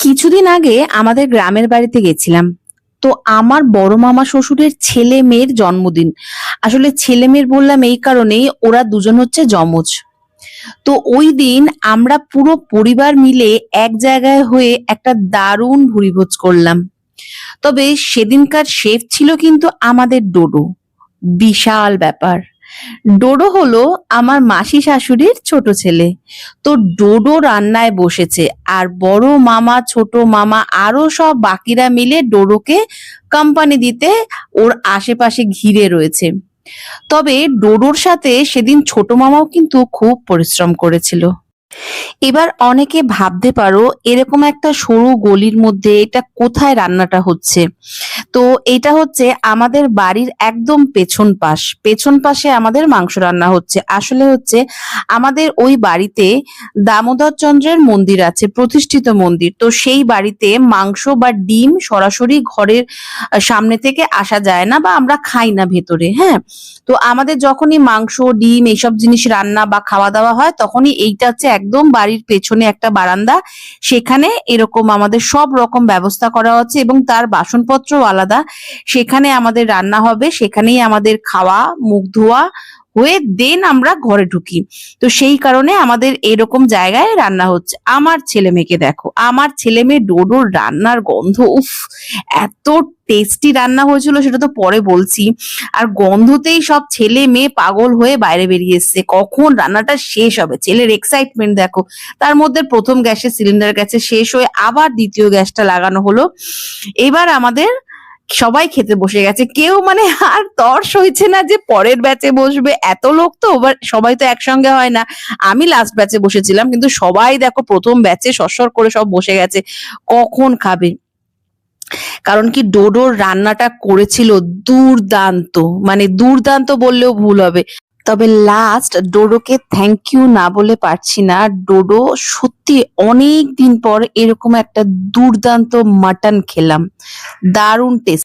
কিছুদিন আগে আমাদের গ্রামের বাড়িতে গেছিলাম। তো আমার বড় মামা শ্বশুরের ছেলে মেয়ের জন্মদিন। আসলে ছেলে মেয়ের বললাম এই কারণেই, ওরা দুজন হচ্ছে যমজ। তো ওই দিন আমরা পুরো পরিবার মিলে এক জায়গায় হয়ে একটা দারুণ ভুরিভোজ করলাম। তবে সেদিনকার শেফ ছিল কিন্তু আমাদের ডোডো। বিশাল ব্যাপার। ডোডো হলো আমার মাসি শাশুড়ির ছোট ছেলে। তো ডোডো রান্নায় বসেছে, আর বড় মামা, ছোট মামা আরো সব বাকিরা মিলে ডোডোকে কোম্পানি দিতে ওর আশেপাশে ঘিরে রয়েছে। তবে ডোডোর সাথে সেদিন ছোট মামাও কিন্তু খুব পরিশ্রম করেছিল। এবার অনেকে ভাবতে পারো এরকম একটা সরু গলির মধ্যে এটা কোথায় রান্নাটা হচ্ছে। তো এটা হচ্ছে আমাদের বাড়ির একদম পেছন পাশে আমাদের মাংস রান্না হচ্ছে। আসলে হচ্ছে আমাদের ওই বাড়িতে দামোদর চন্দ্রের মন্দির আছে, প্রতিষ্ঠিত মন্দির। তো সেই বাড়িতে মাংস বা ডিম সরাসরি ঘরের সামনে থেকে আসা যায় না, বা আমরা খাই না ভেতরে। হ্যাঁ, তো আমাদের যখনই মাংস, ডিম এইসব জিনিস রান্না বা খাওয়া দাওয়া হয়, তখনই এইটা হচ্ছে একদম বাড়ির পেছনে একটা বারান্দা। সেখানে এরকম আমাদের সব রকম ব্যবস্থা করা হচ্ছে, এবং তার বাসনপত্র আলাদা। সেখানে আমাদের রান্না হবে, সেখানেই আমাদের খাওয়া, মুখ ধোয়া হয়ে দেন আমরা ঘরে ঢুকি। তো সেই কারণে আমাদের এরকম জায়গায় রান্না হচ্ছে। আমার ছেলে মেয়েকে দেখো, আমার ছেলে মেয়ে ডোডোর রান্নার গন্ধ, উফ! এত টেস্টি রান্না হয়েছিল, সেটা তো পরে বলছি। আর গন্ধতেই সব ছেলে মেয়ে পাগল হয়ে বাইরে বেরিয়ে এসছে, কখন রান্নাটা শেষ হবে। ছেলের এক্সাইটমেন্ট দেখো। তার মধ্যে প্রথম গ্যাসের সিলিন্ডার গেছে শেষ হয়ে, আবার দ্বিতীয় গ্যাসটা লাগানো হলো। এবার আমাদের সবাই খেতে বসে গেছে। কেউ মানে আর তর সইছে না যে পরের ব্যাচে বসবে। এত লোক তো, এবার সবাই তো একসঙ্গে হয় না। আমি লাস্ট ব্যাচে বসেছিলাম, কিন্তু সবাই দেখো প্রথম ব্যাচে সরসর করে সব বসে গেছে, কখন খাবে। কারণ কি, ডোডোর রান্নাটা করেছিল দুর্দান্ত, মানে দুর্দান্ত বললেও ভুল হবে। তবে লাস্ট ডোডোকে থ্যাংক ইউ না বলে পারছি না। ডোডো সত্যি অনেক দিন পর এরকম একটা দুর্দান্ত মাটন খেলাম, দারুণ টেস্ট।